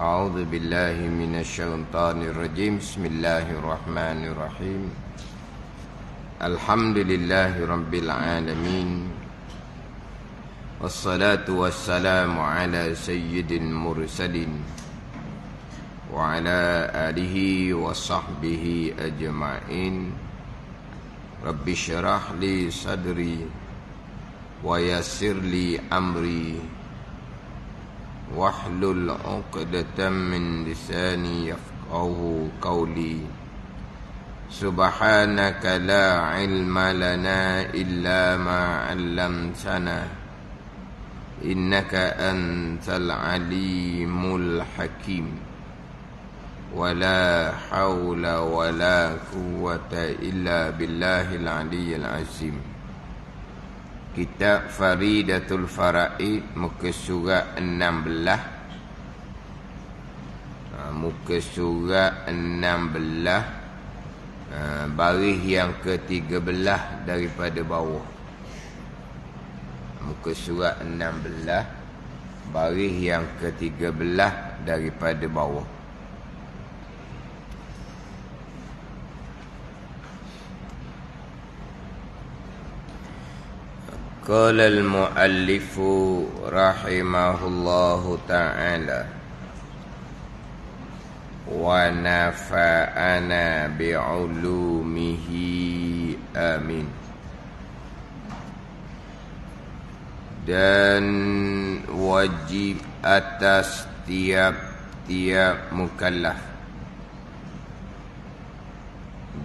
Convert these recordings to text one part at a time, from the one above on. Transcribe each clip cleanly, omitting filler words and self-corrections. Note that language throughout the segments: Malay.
أعوذ بالله من الشيطان الرجيم. بسم الله الرحمن الرحيم. الحمد لله رب العالمين، والصلاة والسلام على سيد المرسلين وعلى آله وصحبه أجمعين. رب اشرح لي صدري ويسر لي أمري واحلل عقدة من لساني يفقهوا قولي. سبحانك لا علم لنا إلا ما علمتنا إنك أنت العليم الحكيم. ولا حول ولا قوة إلا بالله العلي العظيم. Kitab Faridatul Faraid, muka surat 16. Muka surat 16, baris yang ke-13 daripada bawah. Muka surat 16, baris yang ke-13 daripada bawah. Qala al-muallif rahimahullahu ta'ala wa nafa'ana bi'ulumihi amin. Dan wajib atas tiap-tiap mukallaf,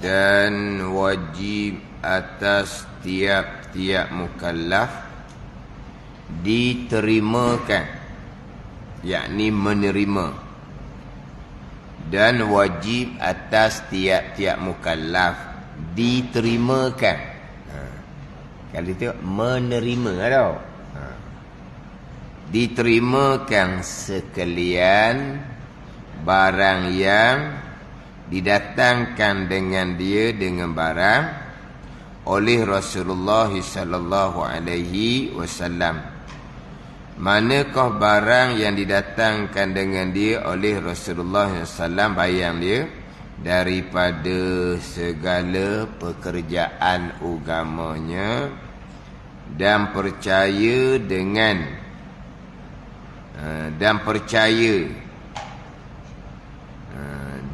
dan wajib atas tiap-tiap mukallaf diterimakan, yakni menerima. Dan wajib atas tiap-tiap mukallaf diterimakan. Kalau itu menerima tau. Diterimakan sekalian barang yang didatangkan dengan dia, dengan barang oleh Rasulullah sallallahu alaihi wasallam. Manakah barang yang didatangkan dengan dia oleh Rasulullah sallallahu alaihi wasallam? Bayang dia, daripada segala pekerjaan agamanya dan percaya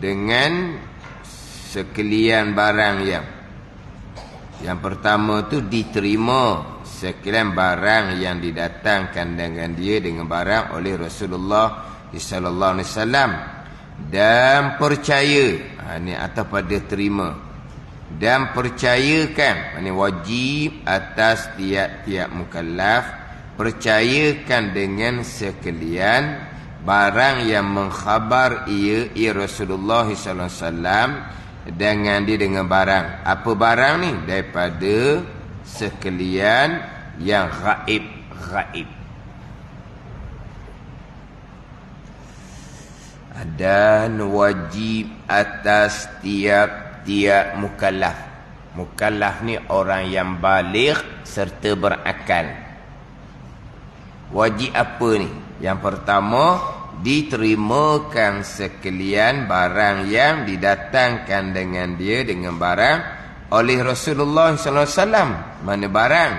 dengan sekalian barang yang pertama tu diterima sekalian barang yang didatangkan dengan dia, dengan barang oleh Rasulullah sallallahu alaihi wasallam, dan percaya. Ini atas pada terima dan percayakan. Ini wajib atas tiap-tiap mukallaf percayakan dengan sekalian barang yang mengkhabar ia Rasulullah sallallahu alaihi wasallam dengan dia, dengan barang. Apa barang ni? Daripada sekalian yang gaib. Dan wajib atas tiap-tiap mukallaf. Mukallaf ni orang yang baligh serta berakal. Wajib apa ni? Yang pertama, diterimakan sekalian barang yang didatangkan dengan dia, dengan barang oleh Rasulullah sallallahu alaihi wasallam. Mana barang?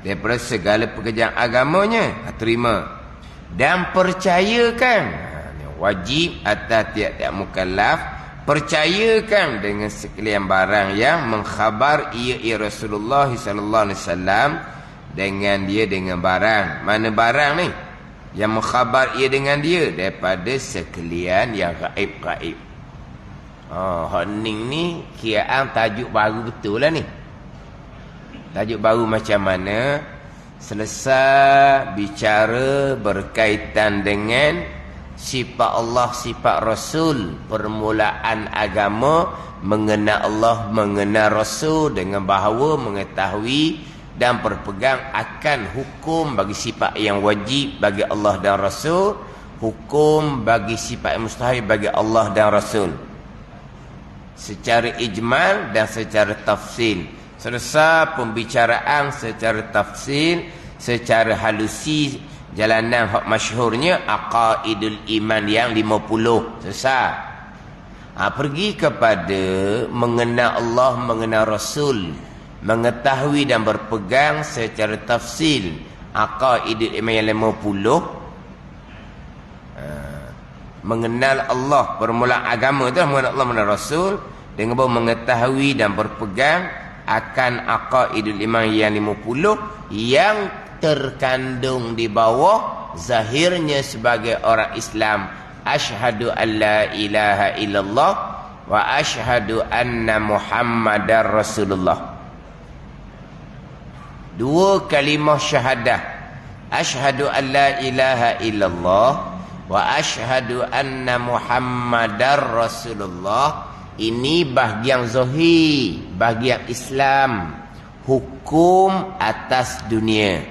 Daripada segala pekerjaan agamanya, terima. Dan percayakan. Wajib atas tiap-tiap mukallaf percayakan dengan sekalian barang yang mengkhabar ia Rasulullah sallallahu alaihi wasallam dengan dia, dengan barang. Mana barang ni? Yang mengkhabar ia dengan dia daripada sekalian yang gaib. Hening ni kiraan tajuk baru betul lah ni. Tajuk baru macam mana? Selesai bicara berkaitan dengan sifat Allah, sifat Rasul, permulaan agama, mengenal Allah, mengenal Rasul, dengan bahawa mengetahui dan berpegang akan hukum bagi sifat yang wajib bagi Allah dan Rasul, hukum bagi sifat yang mustahil bagi Allah dan Rasul, secara ijmal dan secara tafsil. Selesai pembicaraan secara tafsil, secara halusi Jalanan hak masyhurnya aqaidul iman yang 50. Selesai. Pergi kepada mengenal Allah, mengenal Rasul, mengetahui dan berpegang secara tafsil aqaidul iman yang 50. Mengenal Allah, permulaan agama itu mengenal Allah, mengenal Rasul, dengan mengetahui dan berpegang akan aqaidul iman yang 50 yang terkandung di bawah zahirnya sebagai orang Islam. Asyhadu an la ilaha illallah wa asyhadu anna Muhammadar Rasulullah. Dua kalimah syahadah. Asyhadu an la ilaha illallah wa asyhadu anna Muhammadar Rasulullah. Ini bahagian zahir, bahagian Islam, hukum atas dunia.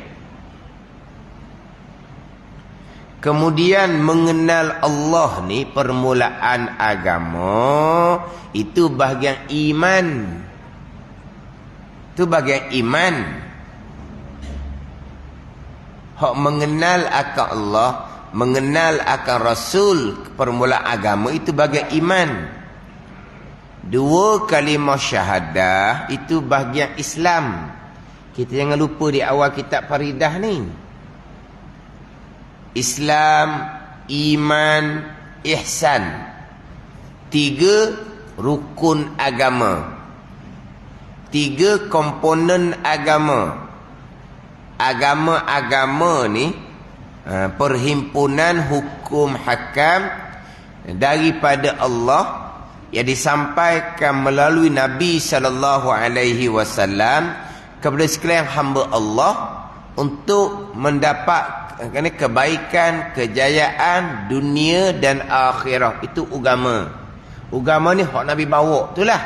Kemudian mengenal Allah ni permulaan agama, itu bahagian iman. Itu bahagian iman. Hak mengenal akan Allah, mengenal akan Rasul, permulaan agama, itu bahagian iman. Dua kalimah syahadah itu bahagian Islam. Kita jangan lupa di awal kitab Faridah ni. Islam, iman, ihsan. 3 rukun agama. 3 komponen agama. Agama-agama ni perhimpunan hukum hakam daripada Allah yang disampaikan melalui Nabi SAW kepada sekalian hamba Allah untuk mendapat kebaikan, kejayaan dunia dan akhirat. Itu agama. Agama ni hak Nabi bawa itulah.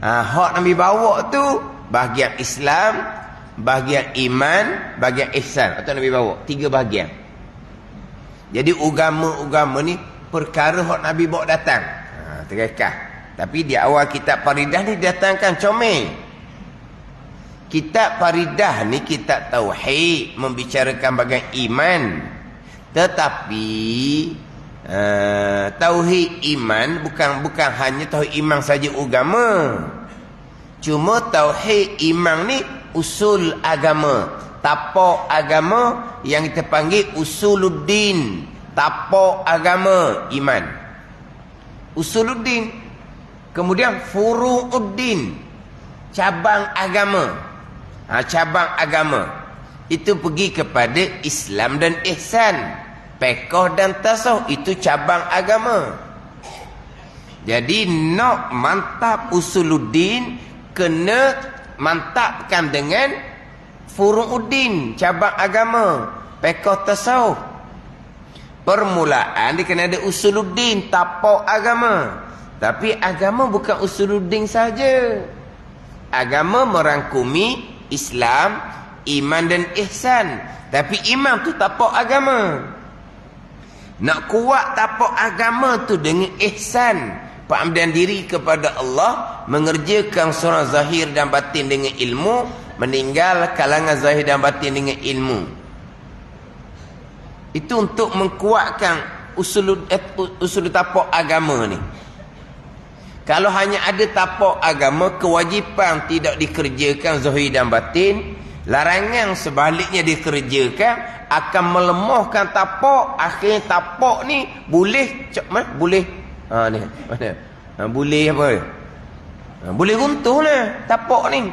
Hak Nabi bawa tu bahagian Islam, bahagian iman, bahagian ihsan. Atau Nabi bawa 3 bahagian. Jadi agama ni perkara hak Nabi bawa datang. Terkekah. Tapi di awal kitab Faridah ni datangkan comel. Kitab Faridah ni kitab tauhid, membicarakan bahagian iman. Tetapi tauhid iman bukan hanya tauhid iman saja agama. Cuma tauhid iman ni usul agama, tapak agama yang kita panggil usuluddin, tapak agama iman. Usuluddin. Kemudian furu'uddin, cabang agama. Cabang agama itu pergi kepada Islam dan ihsan, fiqh dan tasawuf, itu cabang agama. Jadi nak mantap usuluddin kena mantapkan dengan furu'uddin, cabang agama, fiqh tasawuf. Permulaan dia kena ada usuluddin, tapak agama. Tapi agama bukan usuluddin saja. Agama merangkumi Islam, iman dan ihsan. Tapi iman tu tapak agama. Nak kuat tapak agama tu dengan ihsan, pengabdian diri kepada Allah, mengerjakan surah zahir dan batin dengan ilmu, meninggal kalangan zahir dan batin dengan ilmu. Itu untuk mengkuatkan usul tapak agama ni. Kalau hanya ada tapak agama, kewajipan tidak dikerjakan zahir dan batin, larangan sebaliknya dikerjakan, akan melemahkan tapak. Akhirnya tapak ni boleh boleh ni mana? Boleh apa? Boleh runtuh lah tapak ni.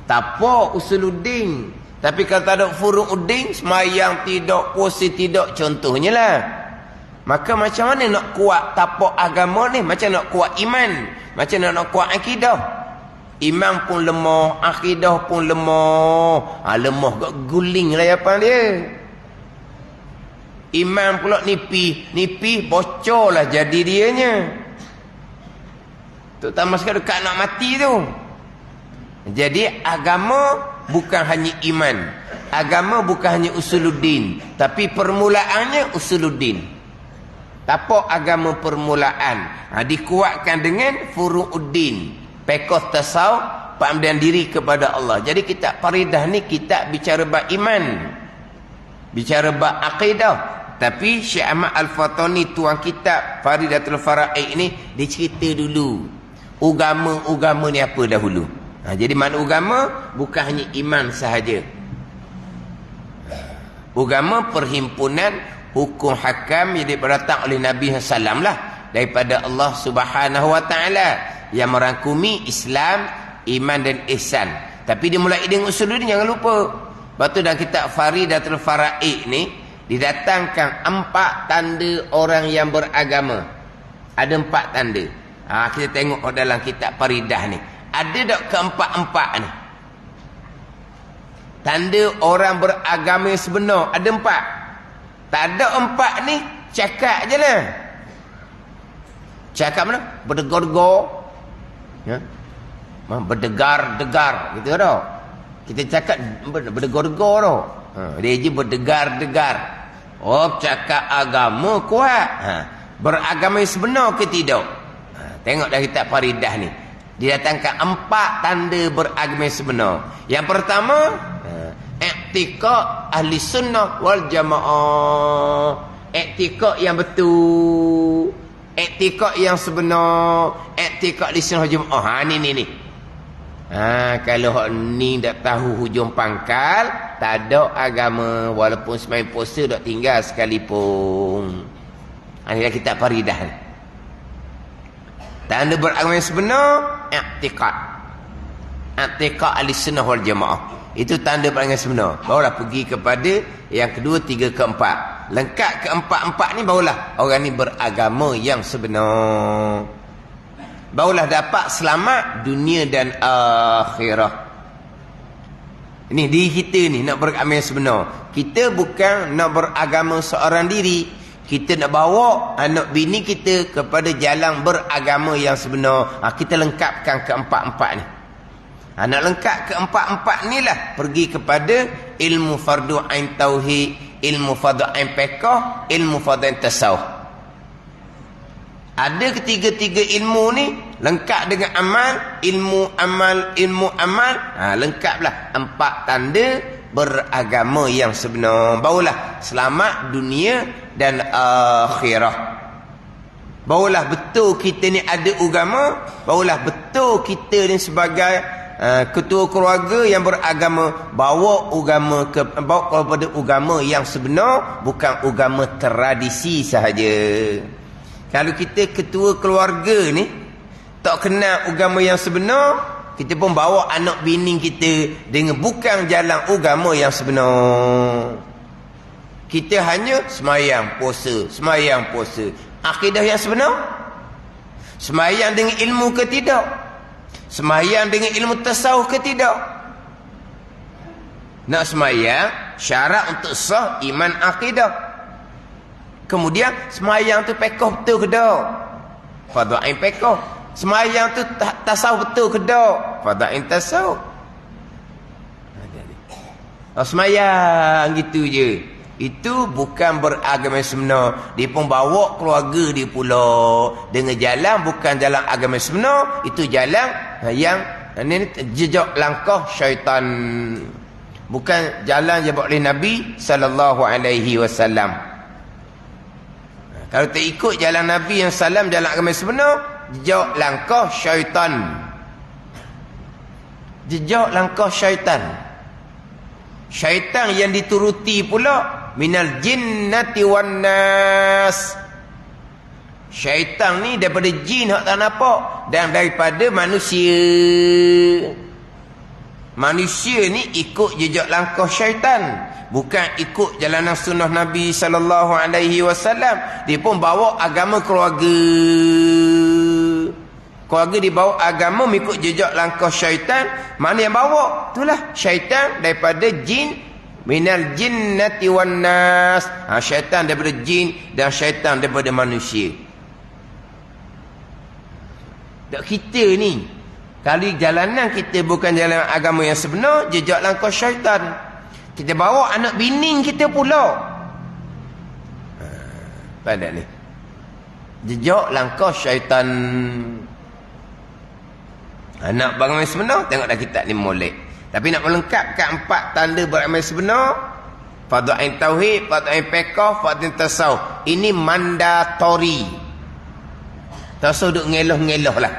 Tapak usuluddin. Tapi kalau tak ada furu'uddin, semayang tidak, puasa tidak, contohnya lah. Maka macam mana nak kuat tapak agama ni? Macam nak kuat iman, macam nak kuat akidah. Iman pun lemah, akidah pun lemah. Lemah kat guling lah apa dia. Iman pula nipi bocor lah jadi dianya. Terutama sekali dekat nak mati tu. Jadi agama bukan hanya iman, agama bukan hanya usuluddin, tapi permulaannya usuluddin. Tapak agama permulaan dikuatkan dengan furu'uddin, fiqh tasawuf, pengabdian diri kepada Allah. Jadi kitab Faridah ni kitab bicara bab iman. bicara bab akidah. Tapi Syekh Ahmad Al-Fatani tuan kitab Faridatul Fara'id ni dia cerita dulu agama ni apa dahulu. Jadi makna agama bukan hanya iman sahaja. Agama perhimpunan hukum hakam yang diberatang oleh Nabi SAW lah, daripada Allah Subhanahu Wa Taala, yang merangkumi Islam, iman dan ihsan. Tapi dia mulai dengan usul ni, jangan lupa. Lepas tu dalam kitab Faridatul Fara'id ni didatangkan 4 tanda orang yang beragama. Ada 4 tanda. Kita tengok dalam kitab Faridah ni. Ada tak keempat-empat ni? Tanda orang beragama yang sebenar ada 4. Tak ada 4 ni, cakap je lah. Cakap mana? Berdegar-degar. Ya? Berdegar-degar. Gitu tau. Kita cakap berdegar-degar tau. Dia je berdegar-degar. Oh, cakap agama kuat. Beragama yang sebenar ke tidak? Tengok dah kitab Faridah ni. Didatangkan 4 tanda beragama yang sebenar. Yang pertama, i'tiqad ahli sunnah wal jamaah. I'tiqad yang betul, i'tiqad yang sebenar, i'tiqad ahli sunnah wal jamaah. Ni. Kalau hak ni tak tahu hujung pangkal, tak ada agama, walaupun semain puasa tak tinggal sekalipun. Inilah kitab Faridah ni. Tanda beragama yang sebenar, i'tiqad ahli sunnah wal jamaah. Itu tanda beragama yang sebenar. Barulah pergi kepada yang kedua, 3, keempat. Lengkap keempat-empat ni, barulah orang ni beragama yang sebenar. Barulah dapat selamat dunia dan akhirah. Ini diri kita ni nak beragama yang sebenar. Kita bukan nak beragama seorang diri. Kita nak bawa anak bini kita kepada jalan beragama yang sebenar. Kita lengkapkan keempat-empat ni. Nak lengkap keempat-empat ni lah, pergi kepada ilmu fardu ain tauhid, ilmu fardu ain fiqh, ilmu fardu ain tasawuf. Ada ketiga-tiga ilmu ni lengkap dengan amal, ilmu amal, lengkaplah 4 tanda beragama yang sebenar. Barulah selamat dunia dan akhirah. Barulah betul kita ni ada agama. Barulah betul kita ni sebagai ketua keluarga yang beragama, bawa kepada agama yang sebenar, bukan agama tradisi sahaja. Kalau kita ketua keluarga ni tak kenal agama yang sebenar, kita pun bawa anak bini kita dengan bukan jalan agama yang sebenar. Kita hanya semayang puasa. Akidah yang sebenar? Semayang dengan ilmu ke tidak? Semayang dengan ilmu tasawuf ke tidak? Nak semayang, syarat untuk sah iman akidah. Kemudian semayang tu fiqh betul ke tak? Fardu ain fiqh. Semayang tu tasawuf betul ke tak? Fardu ain tasawuf. Semayang gitu je. Itu bukan beragama sebenar. Dia pun bawa keluarga dia pula dengan jalan bukan jalan agama sebenar. Itu jalan yang jejak langkah syaitan. Bukan jalan yang dibawa oleh Nabi SAW. Kalau tak ikut jalan Nabi yang salam, jalan agama sebenar, jejak langkah syaitan. Jejak langkah syaitan. Syaitan yang dituruti pula minal jinnati wan nas. Syaitan ni daripada jin hak tak nampak dan daripada manusia. Manusia ni ikut jejak langkah syaitan, bukan ikut jalanan sunnah Nabi SAW. Dia pun bawa agama keluarga. Keluarga dia bawa agama mengikut jejak langkah syaitan. Mana yang bawa? Itulah syaitan daripada jin. Minal jinnati wan nas. Syaitan daripada jin dan syaitan daripada manusia. Tak kita ni, kalau jalanan kita bukan jalan agama yang sebenar, jejak langkah syaitan. Kita bawa anak bini kita pula. Pada ni jejak langkah syaitan. Nak beragama sebenar, tengok dah kitab ni molek. Tapi nak melengkapkan 4 tanda beragama sebenar, Fardu ain tauhid, fardu ain fiqh, fardu ain tasawuf. Ini mandatori. Tak usah duk ngeloh-ngeloh lah.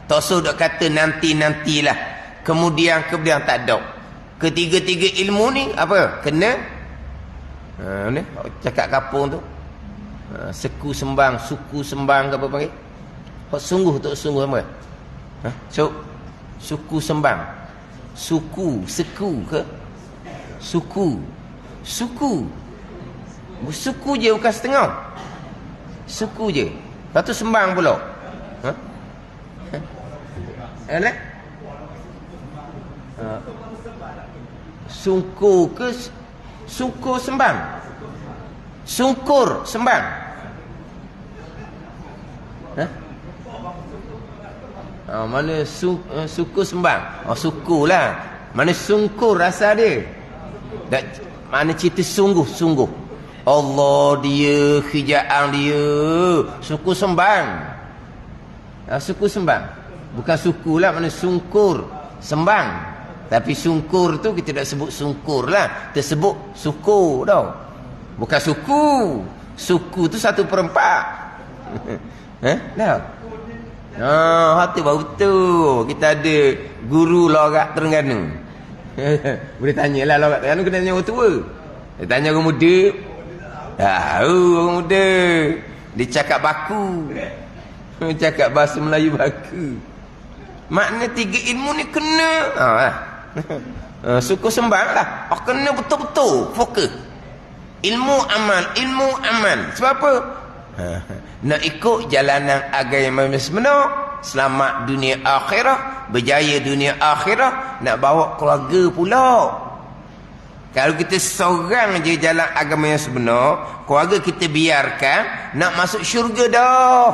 Tak usah duk kata nanti-nantilah. Kemudian tak ada. Ketiga-tiga ilmu ni apa? Kena ni cakap kapung tu. Suku sembang ke apa panggil? Sungguh tak sungguh apa? Suku sembang. Suku ke? Suku je bukan setengah. Suku je. Lepas tu sembang pula. Ada? Sungkur ke? Sungkur sembang. Sungkur sembang. Mana suku sembang? Suku lah. Mana sungkur rasa dia? Mana cerita sungguh-sungguh. Allah dia, hijaan dia. Suku sembang. Suku sembang. Bukan suku lah, mana sungkur sembang. Tapi sungkur tu kita tak sebut sungkur lah. Kita sebut suku tau. Bukan suku. Suku tu 1/4. Dah. Hati baru tu. Kita ada guru logat Terengganu. Boleh tanyalah logat Terengganu, kena tanya orang tua. Dia tanya orang muda. Tahu orang muda. Dia cakap baku. Cakap bahasa Melayu baku. Makna 3 ilmu ni kena. Suku sembang lah. Kena betul-betul fokus. Ilmu amal. Sebab apa? Nak ikut jalanan agama yang sebenar, selamat dunia akhirah, berjaya dunia akhirah, nak bawa keluarga pula. Kalau kita seorang je jalan agama yang sebenar, keluarga kita biarkan, nak masuk syurga dah.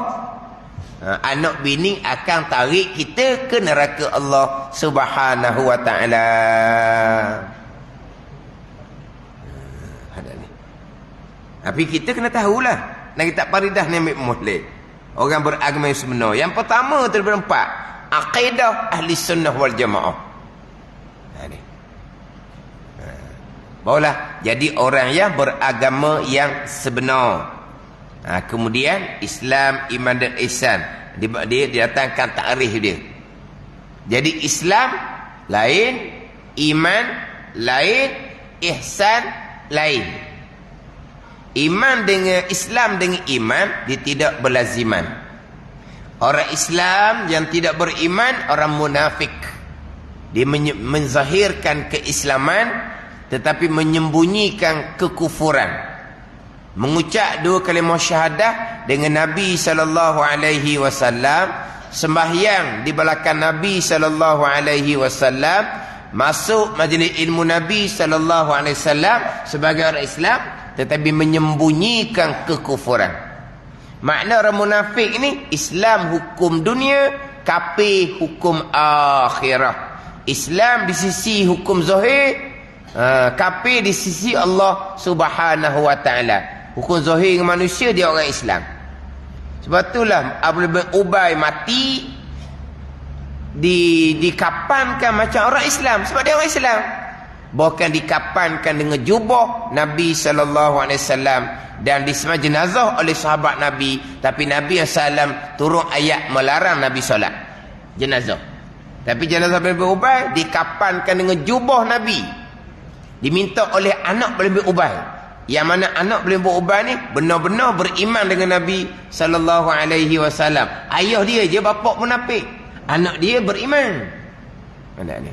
Anak bini akan tarik kita ke neraka Allah Subhanahu wa ta'ala. Tapi kita kena tahulah. Dan kita paridah ni ambil muhlid. Orang beragama yang sebenar. Yang pertama daripada 4. Aqidah ahli sunnah wal jamaah. Barulah jadi orang yang beragama yang sebenar. Kemudian Islam, iman dan ihsan. Dia datangkan takrif dia. Jadi Islam lain, iman lain, ihsan lain. Iman dengan Islam dengan iman dia tidak berlaziman. Orang Islam yang tidak beriman orang munafik. Dia menzahirkan keislaman tetapi menyembunyikan kekufuran. Mengucap 2 kalimah syahadah dengan Nabi sallallahu alaihi wasallam, sembahyang di belakang Nabi sallallahu alaihi wasallam, masuk majlis ilmu Nabi sallallahu alaihi wasallam sebagai orang Islam tetapi menyembunyikan kekufuran. Makna orang munafik ni, Islam hukum dunia, kafir hukum akhirah. Islam di sisi hukum zahir, kafir di sisi Allah Subhanahu wa ta'ala. Hukum zahir dengan manusia dia orang Islam. Sebab itulah Abdullah bin Ubay mati dikapankan macam orang Islam sebab dia orang Islam. Bahkan dikapankan dengan jubah Nabi sallallahu alaihi wasallam dan disembah jenazah oleh sahabat Nabi, tapi Nabi sallam turun ayat melarang Nabi solat jenazah. Tapi jenazah bin Ubay dikapankan dengan jubah Nabi. Diminta oleh anak bin Ubay. Yang mana anak bin Ubay ni benar-benar beriman dengan Nabi sallallahu alaihi wasallam. Ayah dia je bapa munafik. Anak dia beriman. Anak ni.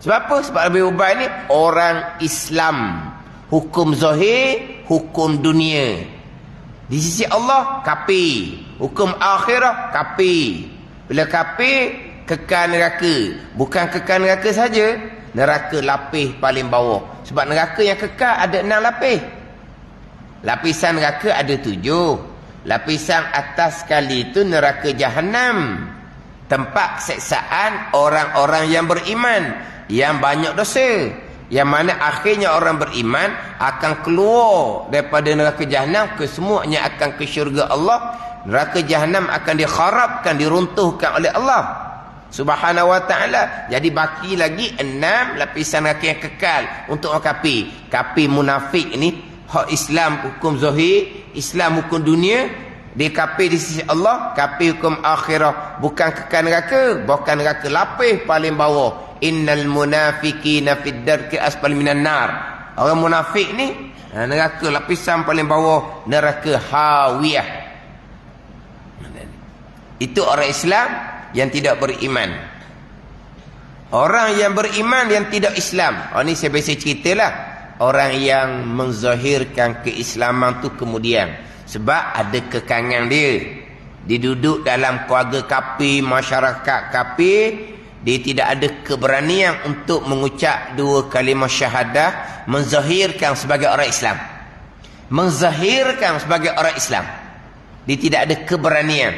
Sebab apa? Sebab Abi Ubay ni orang Islam. Hukum zahir, hukum dunia. Di sisi Allah, kafir. Hukum akhirah, kafir. Bila kafir, kekal neraka. Bukan kekal neraka saja, neraka lapis paling bawah. Sebab neraka yang kekal ada 6 lapis. Lapisan neraka ada 7. Lapisan atas sekali itu neraka Jahannam. Tempat seksaan orang-orang yang beriman, yang banyak dosa, yang mana akhirnya orang beriman akan keluar daripada neraka Jahannam, kesemuanya akan ke syurga Allah. Neraka Jahannam akan dikharabkan, diruntuhkan oleh Allah. Subhanahu wa ta'ala. Jadi baki lagi 6 lapisan kaki yang kekal untuk orang kafir. Kafir munafik ni hak Islam hukum zahir, Islam hukum dunia, dia kafir di sisi Allah, kafir hukum akhirah, bukan kekal neraka, bahkan neraka lapis paling bawah. Innal munafiqina fid darki asfal minan nar. Orang munafik ni neraka lapisan paling bawah, neraka hawiyah. Itu orang Islam yang tidak beriman. Orang yang beriman yang tidak Islam. Ini saya biasa ceritalah. Orang yang menzahirkan keislaman tu kemudian. Sebab ada kekangan dia. Dia duduk dalam keluarga kafir, masyarakat kafir. Dia tidak ada keberanian untuk mengucap 2 kalimah syahadah. Menzahirkan sebagai orang Islam. Menzahirkan sebagai orang Islam. Dia tidak ada keberanian.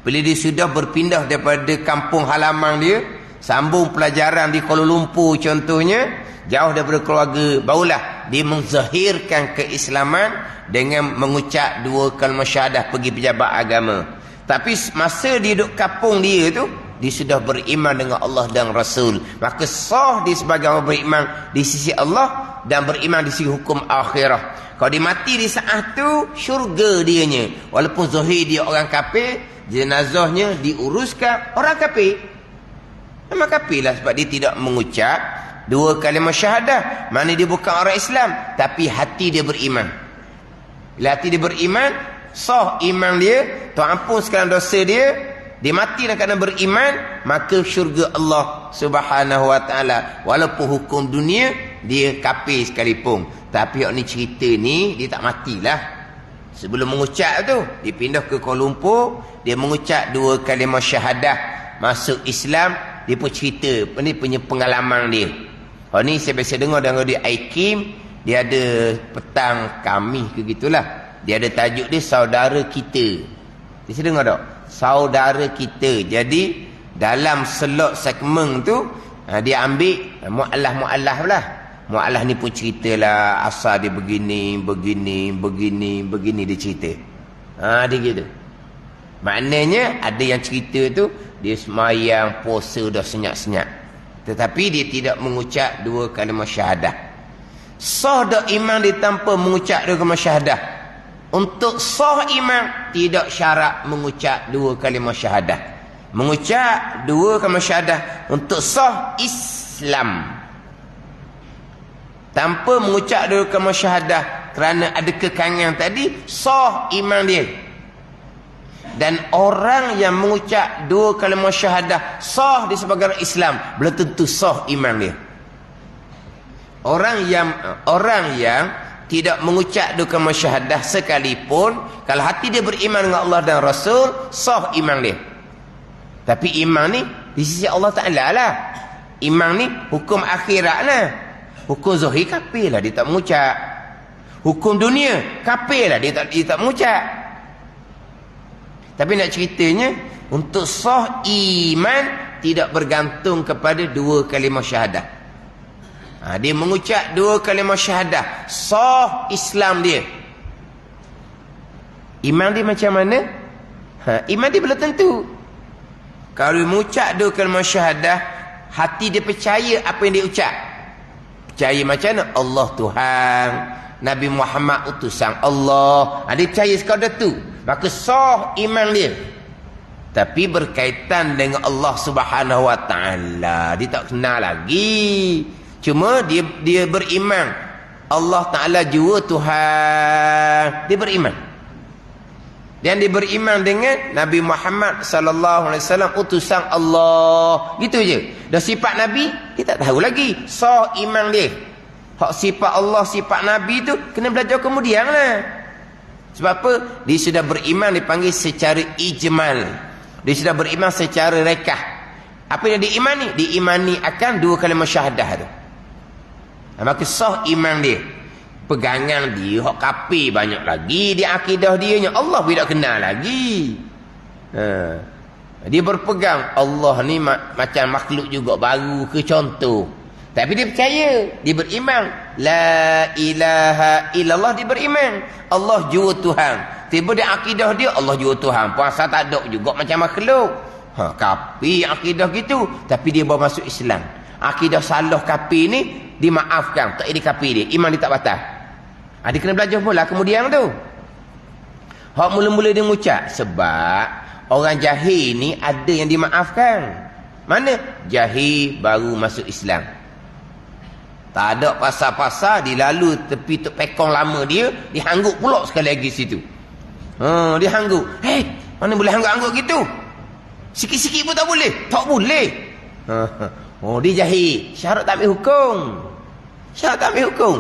Bila dia sudah berpindah daripada kampung halaman dia, sambung pelajaran di Kuala Lumpur contohnya, jauh daripada keluarga, barulah dia menzahirkan keislaman dengan mengucap 2 kalimah syahadah pergi pejabat agama. Tapi masa dia duduk kampung dia tu, dia sudah beriman dengan Allah dan Rasul. Maka sah dia sebagai orang beriman di sisi Allah dan beriman di sisi hukum akhirah. Kalau dia mati di saat tu, syurga dianya. Walaupun zahir dia orang kafir, jenazahnya diuruskan orang kafir. Memang kafir lah sebab dia tidak mengucap 2 kalimah syahadah. Mana dia bukan orang Islam, tapi hati dia beriman. Bila hati dia beriman, sah iman dia, Tuhan ampun segala dosa dia, dia mati dan kerana beriman, maka syurga Allah Subhanahu wa ta'ala. Walaupun hukum dunia dia kafir sekalipun, tapi orang ni cerita ni dia tak matilah. Sebelum mengucap tu, dia pindah ke Kuala Lumpur, dia mengucap 2 kalimah syahadah, masuk Islam. Dia pun cerita, ni punya pengalaman dia. Orang ni saya biasa dengar dengan dia Aikim, dia ada petang kami ke gitulah. Dia ada tajuk dia saudara kita. Dia dengar tak? Saudara kita. Jadi dalam slot segmen tu dia ambil mu'allah lah. Mu'allah ni pun ceritalah asal dia begini dia cerita. Dia gitu. Maknanya ada yang cerita tu dia semayang puasa dah senyap-senyap, tetapi dia tidak mengucap 2 kalimah syahadah. Sah dak iman dia tanpa mengucap 2 kalimah syahadah. Untuk sah iman tidak syarat mengucap 2 kalimah syahadah. Mengucap 2 kalimah syahadah untuk sah Islam. Tanpa mengucap 2 kalimah syahadah kerana ada kekangan tadi, sah iman dia. Dan orang yang mengucap 2 kalimah syahadah sah dia sebagai orang Islam, belum tentu sah iman dia. Orang yang tidak mengucap 2 kalimah syahadah sekalipun, kalau hati dia beriman dengan Allah dan Rasul, sah iman dia. Tapi iman ni di sisi Allah Ta'ala lah. Iman ni hukum akhirat lah. Hukum zahir kafir lah, dia tak mengucap. Hukum dunia kafir lah, dia tak mengucap. Tapi nak ceritanya, untuk sah iman tidak bergantung kepada 2 kalimah syahadah. Dia mengucap 2 kalimah syahadah, sah Islam dia. Iman dia macam mana? Iman dia belum tentu. Kalau dia mengucap 2 kalimah syahadah, hati dia percaya apa yang dia ucap. Percaya macam mana? Allah Tuhan, Nabi Muhammad utusan Allah. Dia percaya sekadar tu, maka sah iman dia. Tapi berkaitan dengan Allah Subhanahu wa ta'ala, dia tak kenal lagi. Cuma dia beriman Allah Ta'ala jua Tuhan. Dia beriman. Dan dia beriman dengan Nabi Muhammad sallallahu alaihi wasallam utusan Allah. Gitu je. Dah sifat Nabi dia tak tahu lagi. Sah iman dia. Hak sifat Allah, sifat Nabi tu kena belajar kemudian lah. Sebab apa? Dia sudah beriman, dipanggil secara ijmal. Dia sudah beriman secara rekah. Apa yang diimani? Diimani akan 2 kalimah syahadah tu. Maka sah iman dia. Pegangan dia hak kafir banyak lagi di akidah dia nya. Allah tidak kenal lagi. Dia berpegang Allah ni macam makhluk juga baru ke contoh. Tapi dia percaya, dia beriman. La ilaha illallah, dia beriman. Allah jua Tuhan. Tiba di akidah dia Allah jua Tuhan. Puasa tak ada juga macam makhluk. Kafir akidah gitu, tapi dia bawa masuk Islam. Akidah salah kafir ni dimaafkan, tak jadi kafir dia, iman dia tak batal. Dia kena belajar pula kemudian tu. Hak mula-mula dia mengucap, sebab orang jahil ni ada yang dimaafkan. Mana? Jahil baru masuk Islam. Tak ada pasal-pasal, dilalu tepi tuk pekong lama dia, dihanggut pula sekali lagi situ. Dihanggut. Mana boleh hanggut-hanggut gitu? Sikit-sikit pun tak boleh. Tak boleh. Dia jahil. Syarat tak ambil hukum. Syarat tak ambil hukum.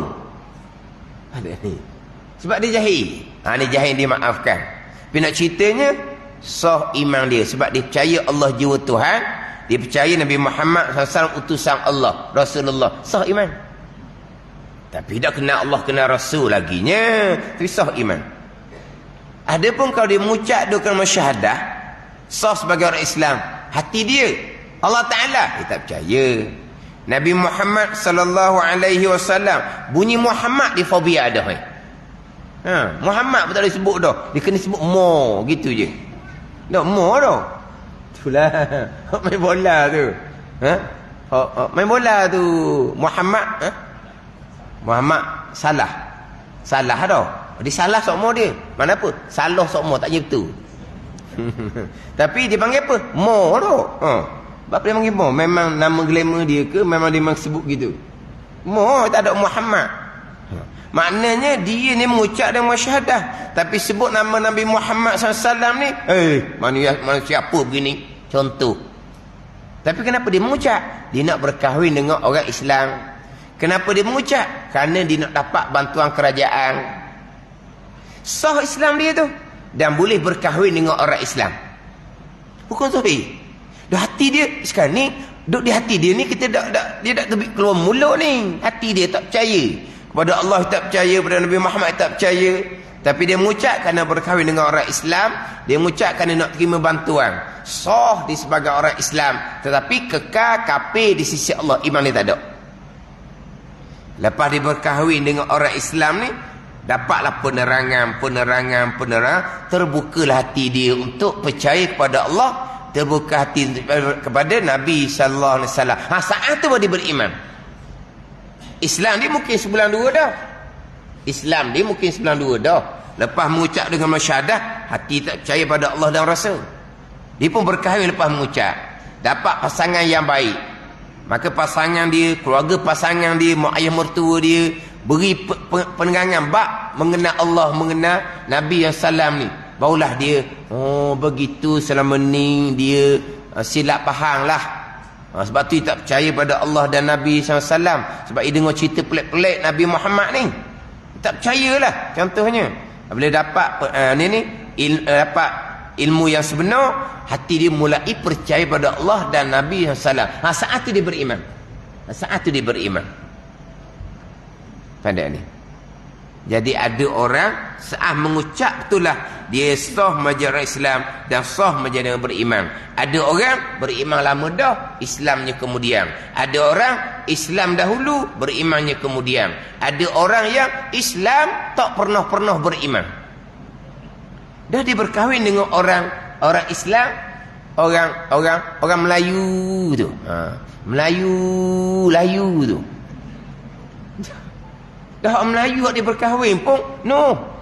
Ada ni. Sebab dia jahil. Ni jahil dimaafkan. Tapi nak ceritanya, sah iman dia. Sebab dia percaya Allah jiwa Tuhan. Dia percaya Nabi Muhammad SAW utusan Allah, Rasulullah. Sah iman. Tapi tak kenal Allah, kenal Rasul laginya. Tapi sah iman. Adapun kalau dia mengucap dua kalimah syahadah, sah sebagai orang Islam, hati dia Allah Ta'ala, dia tak percaya. Nabi Muhammad SAW, bunyi Muhammad di fobia dah. Muhammad pun tak boleh sebut dah. Dia kena sebut Mo, gitu je. Tak Mo dah. Itulah main bola tu. Main bola tu Muhammad Muhammad salah dah. Dia salah sokmo dia. Mana apa? Salah sokmo tak je betul. Tapi dia panggil apa? Mo dah. Sebab dia panggil Mo. Memang nama glamour dia ke memang dia memang sebut gitu. Mo tak ada Muhammad. Maknanya dia ni mengucap dan syahadah, tapi sebut nama Nabi Muhammad SAW ni, manusia apa begini? Contoh. Tapi kenapa dia mengucap? Dia nak berkahwin dengan orang Islam. Kenapa dia mengucap? Kerana dia nak dapat bantuan kerajaan. Sah Islam dia tu. Dan boleh berkahwin dengan orang Islam. Bukan sahih. Dah hati dia sekarang ni, duduk di hati dia ni, kita dia tak terbit keluar mulut ni. Hati dia tak percaya. Kepada Allah tak percaya, kepada Nabi Muhammad tak percaya. Tapi dia mengucap kerana berkahwin dengan orang Islam. Dia mengucap kerana nak terima bantuan. Sah dia sebagai orang Islam, tetapi kekal kafir di sisi Allah, iman dia tak ada. Lepas dia berkahwin dengan orang Islam ni, dapatlah penerangan. Terbukalah hati dia untuk percaya kepada Allah. Terbuka hati kepada Nabi SAW. Saat tu baru dia beriman. Islam dia mungkin sebulan dua dah. Lepas mengucap dengan syahadah, hati tak percaya pada Allah dan Rasul. Dia pun berkahwin lepas mengucap. Dapat pasangan yang baik. Maka pasangan dia, keluarga pasangan dia, mak ayah mertua dia, beri penerangan bab mengenal Allah, mengenal Nabi yang salam ni. Barulah dia, begitu selama ni dia silap faham lah. Sebab tu dia tak percaya pada Allah dan Nabi SAW. Sebab dia dengar cerita pelik-pelik Nabi Muhammad ni. Dia tak percayalah. Contohnya, bila dapat dapat ilmu yang sebenar, hati dia mulai percaya pada Allah dan Nabi SAW. Saat tu dia beriman. Pandai ni. Jadi ada orang saat mengucap itulah dia sah menjadi orang Islam dan sah menjadi orang beriman. Ada orang beriman lama dah, Islamnya kemudian. Ada orang Islam dahulu, berimannya kemudian. Ada orang yang Islam tak pernah beriman. Dah dia berkahwin dengan orang Islam, orang Melayu tu. Melayu tu. Dah orang Melayu dia berkahwin pun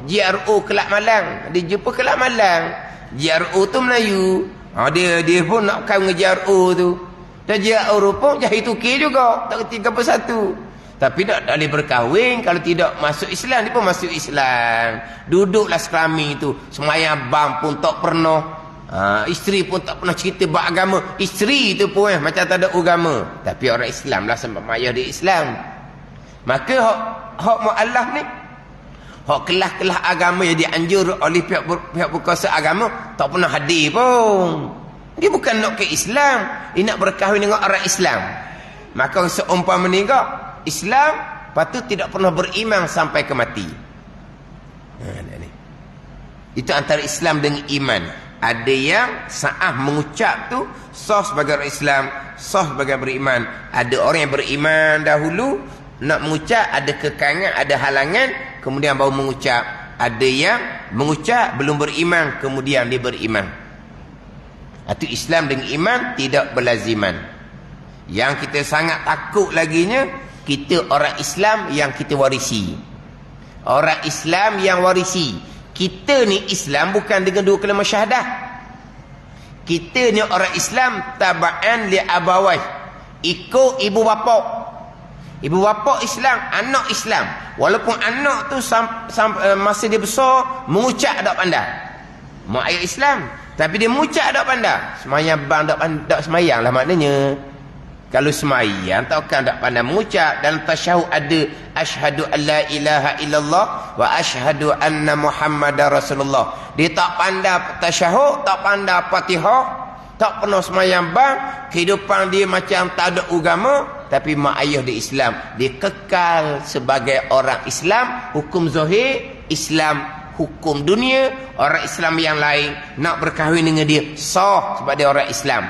JRO Kelab Malang. Dia jumpa Kelab Malang. JRO tu Melayu. Dia pun nak kahwin dengan JRO tu. Dan JRO pun jahil tukir juga. Tak kerti apa satu. Tapi tak boleh berkahwin kalau tidak masuk Islam. Dia pun masuk Islam. Duduklah sekelami tu. Semayang bam pun tak pernah. Isteri pun tak pernah cerita bab agama. Isteri tu pun macam tak ada agama. Tapi orang Islam lah sebab mayah dia Islam. Maka hak mu'allaf ni, hak kelas-kelas agama yang dianjur oleh pihak berkuasa agama, tak pernah hadir pun. Dia bukan nak ke Islam, dia nak berkahwin dengan orang Islam. Maka seumpama meninggal Islam, patut tidak pernah beriman sampai ke mati. Itu antara Islam dengan iman. Ada yang saat mengucap tu sah sebagai orang Islam, sah sebagai beriman. Ada orang yang beriman dahulu, nak mengucap ada kekangan, ada halangan, kemudian baru mengucap. Ada yang mengucap belum beriman, kemudian dia beriman. Itu Islam dengan iman tidak berlaziman. Yang kita sangat takut laginya, kita orang Islam yang kita warisi. Orang Islam yang warisi. Kita ni Islam bukan dengan dua kalimah syahadah. Kita ni orang Islam taba'an li abawai. Ikut ibu bapa. Ibu bapa Islam, anak Islam. Walaupun anak tu masa dia besar mengucap tak pandai. Mak ayah Islam, tapi dia mengucap tak pandai. Semayang bang tak semayang lah maknanya. Kalau semayang takkan tak pandai mengucap. Dalam tasyahud ada asyhadu an la ilaha illallah wa asyhadu anna muhammadar rasulullah. Dia tak pandai tasyahud, tak pandai Fatihah, tak pernah semayang bang, kehidupan dia macam tak ada agama, tapi mak ayah dia Islam. Dia kekal sebagai orang Islam, hukum zahir Islam, hukum dunia orang Islam yang lain nak berkahwin dengan dia sah sebab dia orang Islam.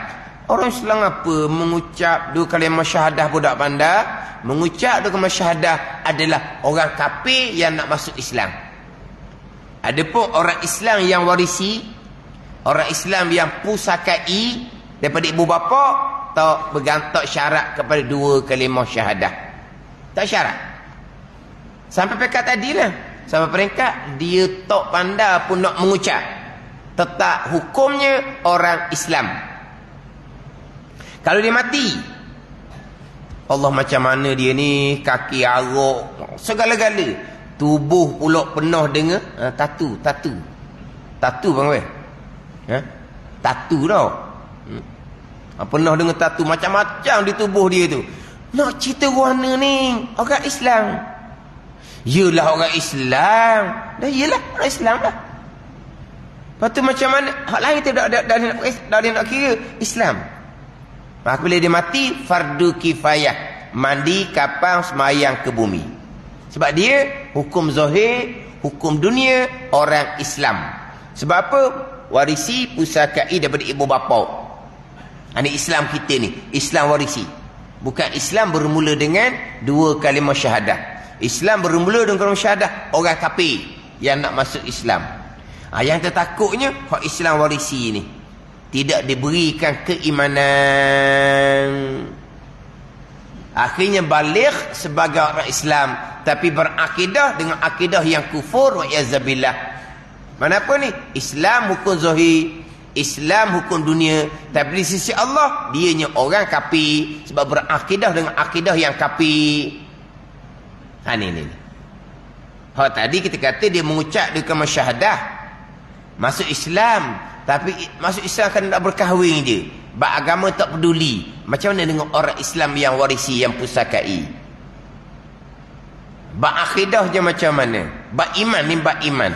Orang Islam apa mengucap dua kalimah syahadah pun tak pandai. Mengucap dua kalimah syahadah adalah orang kafir yang nak masuk Islam. Adapun orang Islam yang warisi, orang Islam yang pusakai daripada ibu bapa, tak bergantung syarat kepada dua kalimah syahadah. Tak syarat. Sampai peringkat tadi lah. Sampai peringkat dia tak pandai pun nak mengucap. Tetap hukumnya orang Islam. Kalau dia mati, Allah macam mana dia ni, kaki arok, segala-gala. Tubuh pula penuh dengan tatu. Tatu bang weh. Tatu tau. Penuh dengan tatu macam-macam di tubuh dia tu. Nak cerita warna ni orang Islam. Yelah orang Islam. Dah yelah orang Islam lah. Lepas tu macam mana hak lain tu dah nak kira Islam. Maka bila dia mati, fardu kifayah, mandi kapal semayang ke bumi. Sebab dia hukum zahir, hukum dunia orang Islam. Sebab apa? Warisi pusakai daripada ibu bapa. Ini Islam kita ni, Islam warisi. Bukan Islam bermula dengan dua kalimah syahadah. Islam bermula dengan kalimah syahadah orang kafir yang nak masuk Islam. Yang tertakutnya hak Islam warisi ni tidak diberikan keimanan. Akhirnya balik sebagai orang Islam, tapi berakidah dengan akidah yang kufur wa yazabillah. Mana apa ni? Islam hukum zahir, Islam hukum dunia, tapi di sisi Allah dianya orang kafir sebab berakidah dengan akidah yang kafir. Ni. Tadi kita kata dia mengucap dengan kalimah syahadah, masuk Islam. Tapi masuk Islam kan nak berkahwin je. Agama tak peduli. Macam mana dengan orang Islam yang warisi, yang pusakai? Akidah je macam mana? Iman ni iman.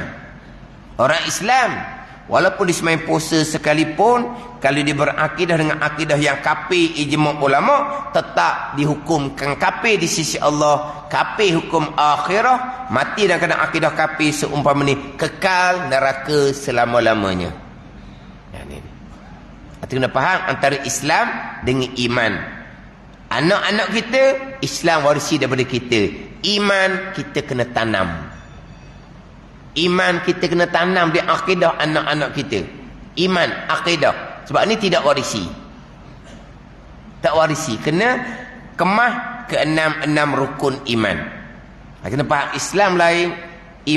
Orang Islam walaupun dia semain puasa sekalipun, kalau dia berakidah dengan akidah yang kafir ijma' ulama, tetap dihukumkan kafir di sisi Allah. Kafir hukum akhirah, mati dalam keadaan akidah kafir seumpama ni kekal neraka selama-lamanya. Kita kena faham antara Islam dengan iman. Anak-anak kita Islam warisi daripada kita. Iman kita kena tanam. Iman kita kena tanam di akidah anak-anak kita. Iman, akidah. Sebab ni tidak warisi. Tak warisi. Kena kemah ke enam rukun iman. Kena faham Islam lain,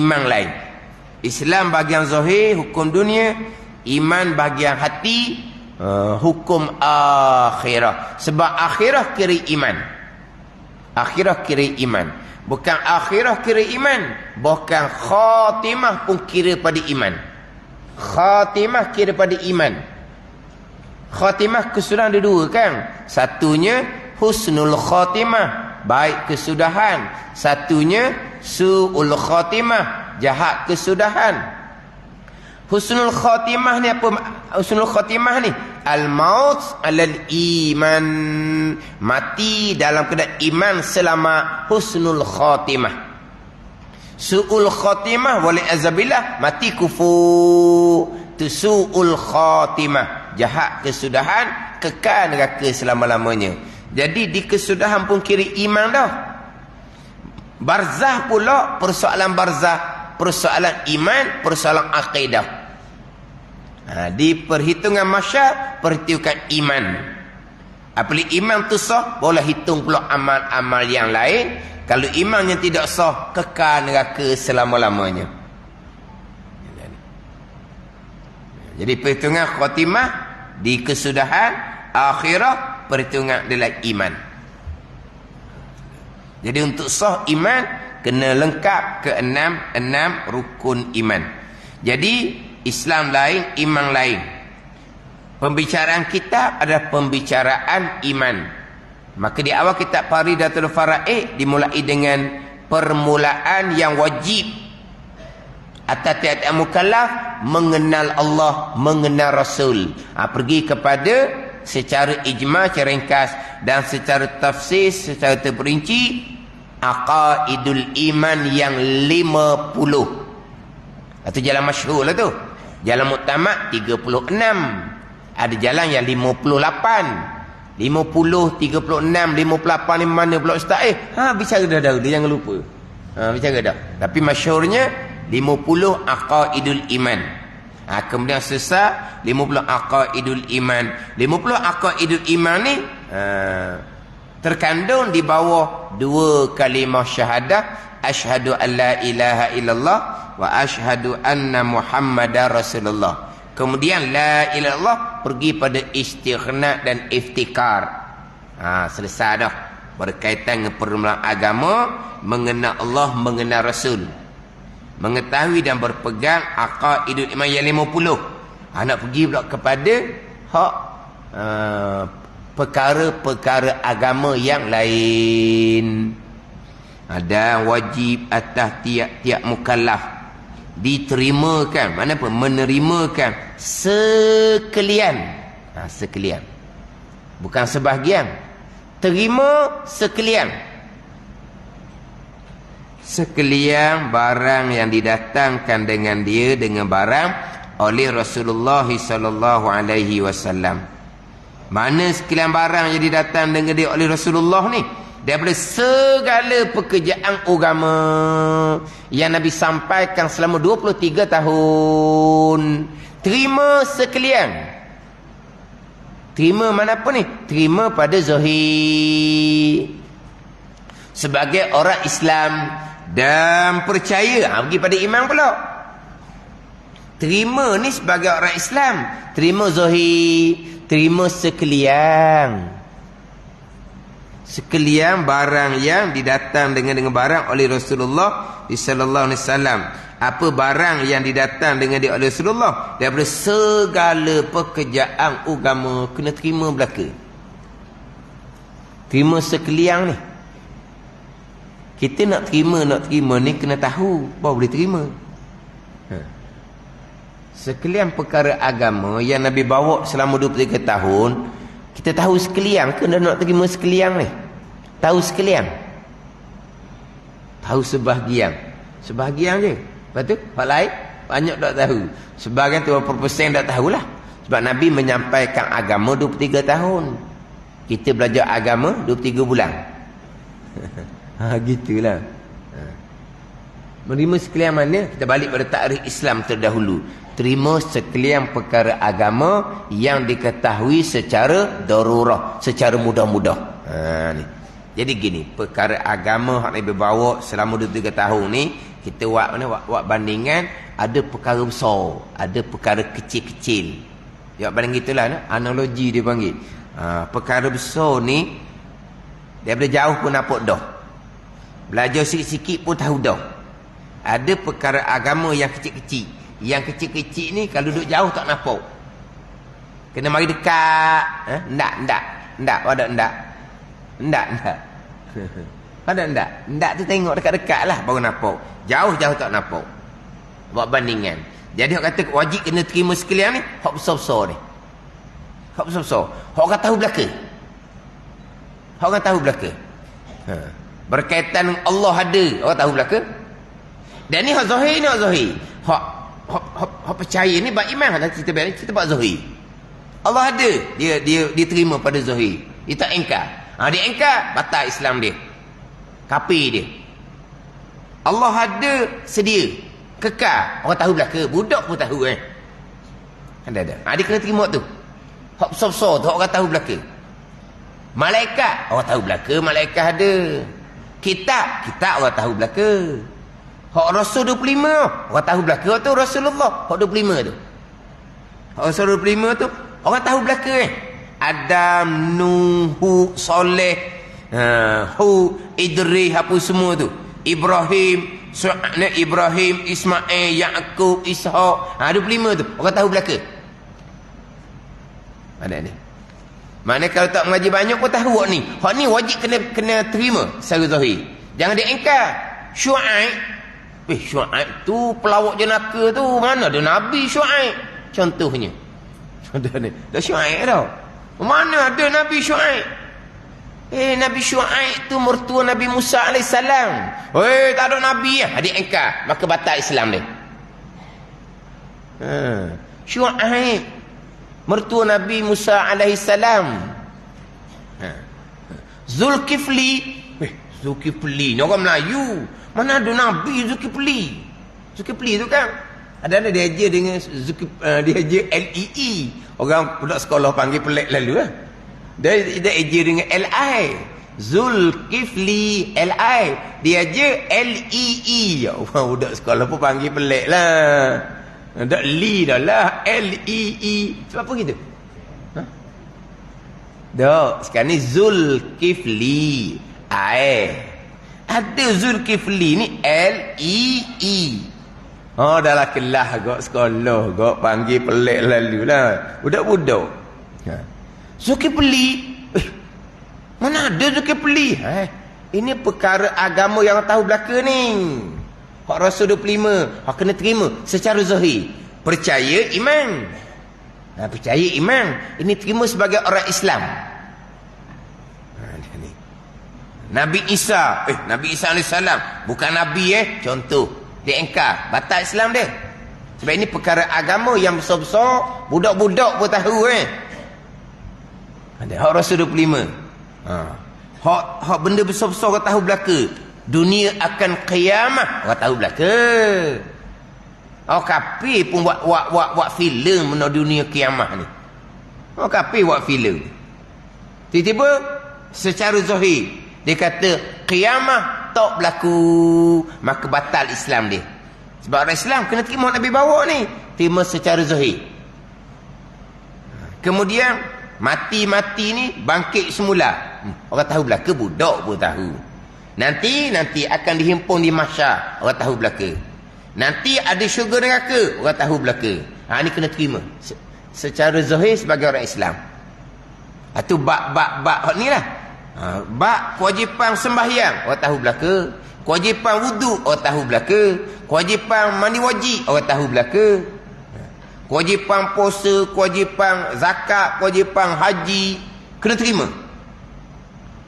iman lain. Islam bahagian zahir, hukum dunia. Iman bahagian hati, hukum akhirah. Sebab akhirah kira iman. Akhirah kira iman. Bukan akhirah kira iman, bukan khatimah pun kira pada iman. Khatimah kira pada iman. Khatimah kesudahan ada dua kan? Satunya husnul khatimah, baik kesudahan. Satunya su'ul khatimah, jahat kesudahan. Husnul khatimah ni apa? Husnul khatimah ni al-maut alal iman, mati dalam keadaan iman selama husnul khatimah. Su'ul khatimah wal azabillah, mati kufur. Tu su'ul khatimah, jahat kesudahan, kekal neraka selama-lamanya. Jadi di kesudahan pun kira iman dah. Barzah pula, persoalan barzah, persoalan iman, persoalan akidah. Di perhitungan masyar, perhitungan iman. Apabila iman tu sah, boleh hitung pula amal-amal yang lain. Kalau iman yang tidak sah, kekal neraka selama-lamanya. Jadi perhitungan khatimah di kesudahan akhirah, perhitungan adalah iman. Jadi untuk sah iman kena lengkap ke enam rukun iman. Jadi Islam lain, iman lain. Pembicaraan kitab adalah pembicaraan iman. Maka di awal kitab Faridatul Faraid dimulai dengan permulaan yang wajib atas tiap-tiap mukallaf mengenal Allah, mengenal Rasul. Pergi kepada secara ijma, secara ringkas, dan secara tafsir, secara terperinci, aqaidul iman yang 50. Itu jalan masyhur lah tu. Jalan muktamad 36. Ada jalan yang 58. 50, 36, 58 ni mana pula ustaz? Bicara dah dia jangan lupa. Bicara dah. Tapi masyhurnya 50 aqaidul iman. Kemudian selesai 50 aqaidul iman. 50 aqaidul iman ni terkandung di bawah dua kalimah syahadah, asyhadu an la ilaha illallah wa asyhadu anna muhammadar rasulullah. Kemudian la ilaha illallah pergi pada istighna dan iftikar. Selesai dah. Berkaitan dengan permulaan agama, mengenal Allah, mengenal Rasul. Mengetahui dan berpegang aqaidul iman yang 50. Nak pergi pula kepada hak perkara-perkara agama yang lain. Ada wajib atas tiap-tiap mukallaf diterimakan, mana pun menerimakan sekalian. Sekalian, bukan sebahagian. Terima sekalian. Sekalian barang yang didatangkan dengan dia, dengan barang oleh Rasulullah sallallahu alaihi wasallam. Mana sekalian barang yang didatang dengan dia oleh Rasulullah ni? Daripada segala pekerjaan agama yang Nabi sampaikan selama 23 tahun. Terima sekalian. Terima mana pun ni? Terima pada zahir. Sebagai orang Islam dan percaya, pergi pada iman pula. Terima ni sebagai orang Islam, terima zahir, terima sekalian. Sekalian barang yang didatang dengan barang oleh Rasulullah sallallahu alaihi wasallam. Apa barang yang didatang dengan dia oleh Rasulullah? Daripada segala pekerjaan agama kena terima belaka. Terima sekalian ni. Kita nak terima ni kena tahu baru boleh terima. Sekalian perkara agama yang Nabi bawa selama 23 tahun, kita tahu sekalian ke nak terima sekalian ni? Tahu sekalian? Tahu sebahagian. Sebahagian je. Lepas tu, hak lain banyak tak tahu. Sebahagian tu berapa persen tak tahulah. Sebab Nabi menyampaikan agama 23 tahun. Kita belajar agama 23 bulan. Gitulah. Menerima sekalian mana? Kita balik pada takrif Islam terdahulu. Terima sekalian perkara agama yang diketahui secara darurah, secara mudah-mudah. Ni. Jadi gini, perkara agama yang Nabi bawa selama 23 tahun ni, kita buat bandingan, ada perkara besar, ada perkara kecil-kecil. Buat banding gitulah, analogi dia panggil. Perkara besar ni, daripada jauh pun nampak dah. Belajar sikit-sikit pun tahu dah. Ada perkara agama yang kecil-kecil. Yang kecil-kecil ni kalau duduk jauh tak nampak. Kena mari dekat. Ndak. Ada ndak. Ada ndak. Ndak tu tengok dekat-dekat lah baru nampak. Jauh-jauh tak nampak. Buat bandingan. Jadi orang kata wajib kena terima sekalian ni, hak besar-besar ni. Hak besar-besar. Hak orang tahu belaka. Hak orang tahu belaka. Berkaitan dengan Allah ada, orang tahu belaka. Dan ni hak zahir ni, hak zahir. Hak percaya ni bab iman, kita bab zahir. Allah ada, dia terima pada zahir. Dia tak engkar. Dia engkar, batal Islam dia. Kafir dia. Allah ada sedia, kekal. Orang tahu belaka, budak pun tahu Ada. Dia kena terima tu. Hak besar-besar tu orang tahu belaka. Malaikat orang tahu belaka, malaikat ada. Kitab orang tahu belaka. Hak Rasul 25 orang tahu belaka tu Rasulullah. Hak 25 tu. Hak Rasul 25 tu orang tahu belaka Adam, Nuh, Soleh, Hud, Idris, apa semua tu. Ibrahim, Ibrahim, Ismail, Yaqub, Ishaq. 25 tu orang tahu belaka. Ada ni. Mana kalau tak mengaji banyak pun tahu hak ni. Hak ni wajib kena terima secara zahir. Jangan diingkar. Syuaib. Syuaib tu pelawak jenaka tu. Mana ada Nabi Syuaib? Contohnya. Contohnya. Tak Syuaib tau. Mana ada Nabi Syuaib? Nabi Syuaib tu mertua Nabi Musa AS. Tak ada Nabi lah. Dia engkar. Maka batal Islam dia. Syuaib mertua Nabi Musa AS. Zulkifli. Zulkifli ni orang Melayu. Mana ada Nabi Zulkifli? Zulkifli tu kan ada dia aja dengan dia aja LEE. Orang budak sekolah panggil pelik lalu lah. Dia aja dengan LI. Zulkifli LI. Dia aja LEE. Orang budak sekolah pun panggil pelik lah. Tak li dah lah. LEE. Sebab apa gitu? Tak. Sekarang ni Zulkifli. Ada Zulkifli ni LEE. Dah lah kelah gak sekolah. Gak panggil pelik lalu lah. Budak-budak. Zulkifli. Mana ada Zulkifli? Ini perkara agama yang tahu belaka ni. Hak Rasul 25. Hak kena terima secara zahir. Percaya iman. Percaya iman. Ini terima sebagai orang Islam. Nabi Isa. Nabi Isa AS. Bukan Nabi Contoh. Dia engkar. Batal Islam dia. Sebab ini perkara agama yang besar-besar. Budak-budak pun tahu Ada hak Rasul 25. Hak benda besar-besar orang tahu belaka. Dunia akan kiamah orang tahu belaka. Orang kafir pun buat filem mengenai dunia kiamah ni. Orang kafir buat filem. Tiba-tiba secara zahir dia kata kiamah tak berlaku, maka batal Islam dia. Sebab orang Islam kena terima Nabi bawa ni, terima secara zahir. Kemudian mati ni bangkit semula. Orang tahu belaka, budak pun tahu. Nanti akan dihimpun di mahsyar, orang tahu belaka. Nanti ada syurga neraka, orang tahu belaka. Ni kena terima secara zahir sebagai orang Islam. Itu bab ni lah. Bab kewajipan sembahyang, orang tahu belaka. Kewajipan wuduk, orang tahu belaka. Kewajipan mandi wajib, orang tahu belaka. Kewajipan puasa, kewajipan zakat, kewajipan haji, kena terima.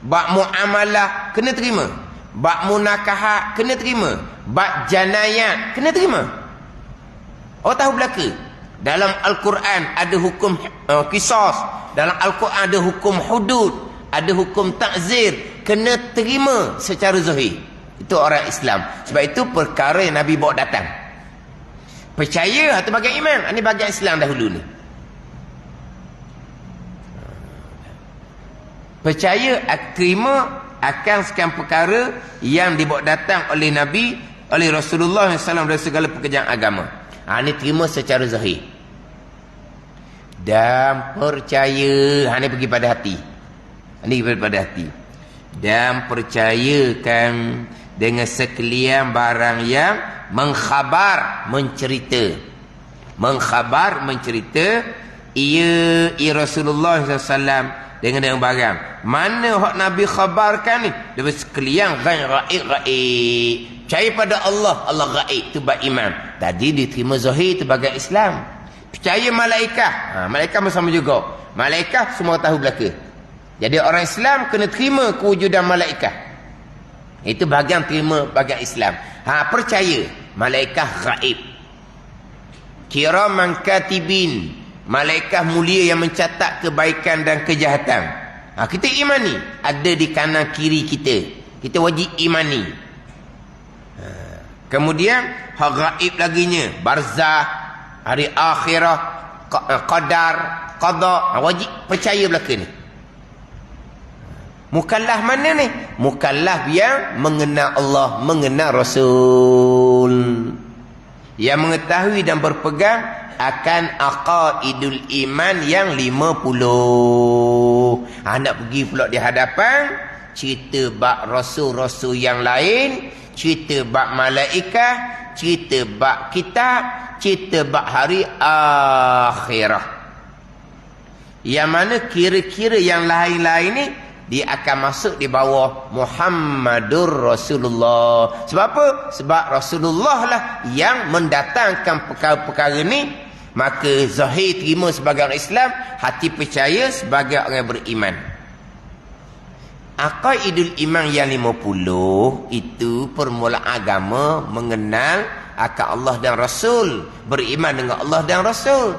Bab muamalah, kena terima. Bab munakahat, kena terima. Bab janayat, kena terima. Orang tahu belaka. Dalam Al-Quran ada hukum qisas. Dalam Al-Quran ada hukum hudud. Ada hukum takzir. Kena terima secara zahir. Itu orang Islam. Sebab itu perkara yang Nabi bawa datang. Percaya atau bagian iman. Ini bagian Islam dahulu ni. Percaya, terima akan sekian perkara yang dibawa datang oleh Nabi, oleh Rasulullah SAW dari segala pekerjaan agama. Ini terima secara zahir. Dan percaya, ini pergi pada hati. Ini pada hati. Dan percayakan dengan sekalian barang yang mengkhabar, mencerita. Mengkhabar, mencerita. Ia Rasulullah SAW dengan barang. Mana hak Nabi khabarkan ni? Dia sekalian ghaib. Percaya pada Allah. Allah ghaib. Itu beriman. Tadi diterima zahir itu bagai Islam. Percaya malaikat. Malaikat sama juga. Malaikat semua tahu belaka. Jadi orang Islam kena terima kewujudan malaikat. Itu bahagian terima bahagian Islam. Percaya malaikat ghaib. Kiraman katibin. Malaikat mulia yang mencatat kebaikan dan kejahatan. Kita imani. Ada di kanan kiri kita. Kita wajib imani. Kemudian hak ghaib laginya. Barzah. Hari akhirah. qadar, qada, wajib percaya belaka ni. Mukallaf mana ni? Mukallaf yang mengenal Allah, mengenal Rasul, yang mengetahui dan berpegang akan aqaidul iman yang 50. Nak pergi pula di hadapan, cerita bab rasul-rasul yang lain, cerita bab malaikat, cerita bab kitab, cerita bab hari akhirah. Yang mana kira-kira yang lain-lain ni dia akan masuk di bawah Muhammadur Rasulullah. Sebab apa? Sebab Rasulullah lah yang mendatangkan perkara-perkara ni. Maka zahir terima sebagai orang Islam, hati percaya sebagai orang beriman. Aqaidul iman yang 50 itu permulaan agama mengenal akan Allah dan Rasul, beriman dengan Allah dan Rasul,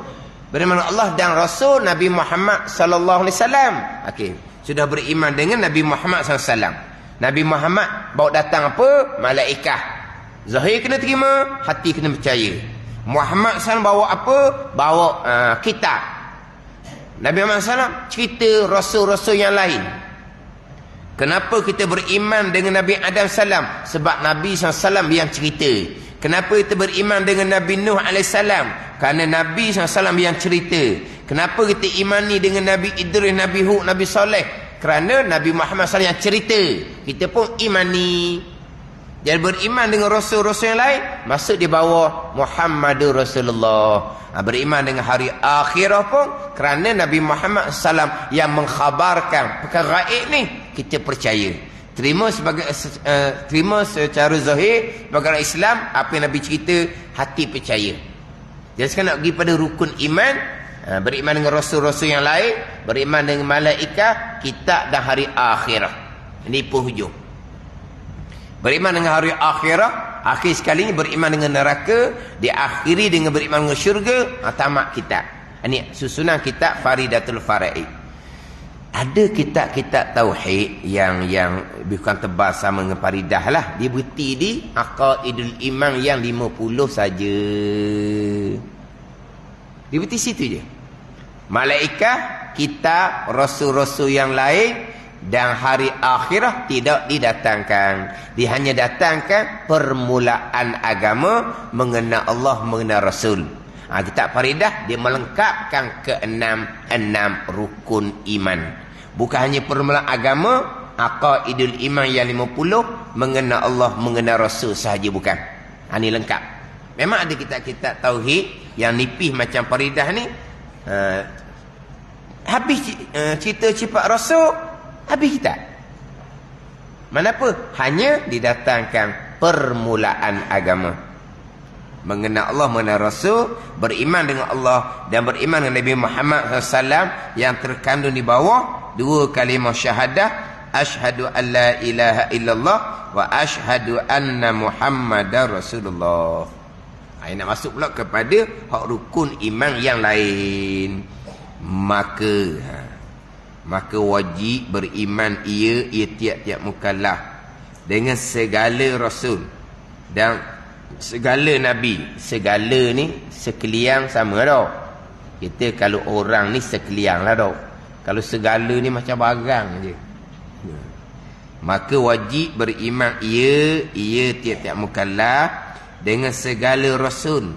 beriman dengan Allah dan Rasul Nabi Muhammad sallallahu alaihi wasallam. Okey, sudah beriman dengan Nabi Muhammad SAW. Nabi Muhammad bawa datang apa? Malaikah. Zahir kena terima, hati kena percaya. Muhammad SAW bawa apa? Bawa kitab. Nabi Muhammad SAW cerita rasul-rasul yang lain. Kenapa kita beriman dengan Nabi Adam SAW? Sebab Nabi SAW yang cerita. Kenapa kita beriman dengan Nabi Nuh AS? Kerana Nabi SAW yang cerita. Kenapa kita imani dengan Nabi Idris, Nabi Hud, Nabi Saleh? Kerana Nabi Muhammad SAW yang cerita. Kita pun imani. Jadi beriman dengan rasul-rasul yang lain masuk di bawah Muhammadur Rasulullah. Beriman dengan hari akhirah pun kerana Nabi Muhammad SAW yang mengkhabarkan perkara gaib ni, kita percaya. Terima secara zahir sebagai orang Islam, apa yang Nabi cerita, hati percaya. Jadi sekarang nak pergi pada rukun iman, beriman dengan rasul-rasul yang lain, beriman dengan malaikat, kitab dan hari akhirah. Ini penghujung. Beriman dengan hari akhirah, akhir sekali ni beriman dengan neraka, diakhiri dengan beriman dengan syurga, tamat kitab. Ini susunan kitab Faridatul Faraid. Ada kitab-kitab tauhid yang bukan tebal sama dengan Faridah lah. Dia berhenti di Aqaidul Iman yang 50 saja. Dia berhenti situ je. Malaikat, kitab, rasul-rasul yang lain dan hari akhirah tidak didatangkan. Dia hanya datangkan permulaan agama mengenal Allah, mengenal Rasul. Kitab Faridah dia melengkapkan enam rukun iman. Bukan hanya permulaan agama, aqaidul iman yang 50, mengenal Allah, mengenal Rasul sahaja, bukan. Ini lengkap. Memang ada kitab-kitab tauhid yang nipis macam Faridah ni. Habis cerita sifat Rasul, habis kitab. Manapa? Hanya didatangkan permulaan agama. Mengenal Allah, mengenal Rasul, beriman dengan Allah dan beriman dengan Nabi Muhammad SAW yang terkandung di bawah dua kalimah syahadah, asyhadu an la ilaha illallah wa asyhadu anna Muhammadar Rasulullah. Nak masuk pula kepada hak rukun iman yang lain. Maka wajib beriman ia tiap-tiap mukallaf dengan segala rasul dan segala nabi. Segala ni sekalian sama tau. Kita kalau orang ni sekalian lah tau. Kalau segala ni macam barang je. Maka wajib beriman ia tiap-tiap mukallaf dengan segala rasul